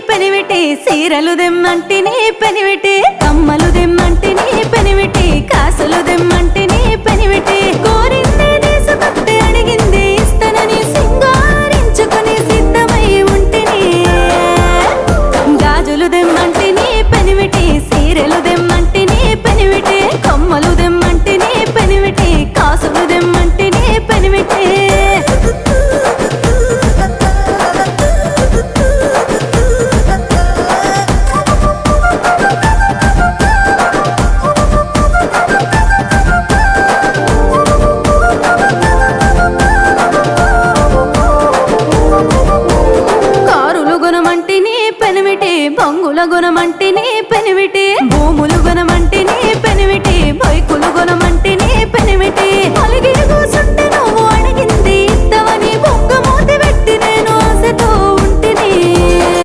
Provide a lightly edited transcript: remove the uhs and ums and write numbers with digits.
పెనివిటి సీరలు దెమ్మంటిని పెనివిటి కమ్మలు దెమ్మంటిని పెనివిటి కాసులు దెమ్మంటిని పెనివిటి కోరింది తీసుకొస్తే అడిగింది ఇస్తానని సింగారించుకొని సిద్ధమై ఉంటిని గాజులు దెమ్మంటిని పెనివిటి సీరలు దెమ్మంటిని పెనివిటి కమ్మలు దెమ్మంటిని పెనివిటి కాసులు దెమ్మంటిని పెనివిటి కారులు గుణమంటిని పెనిమిటి బొంగుల గుణమంటిని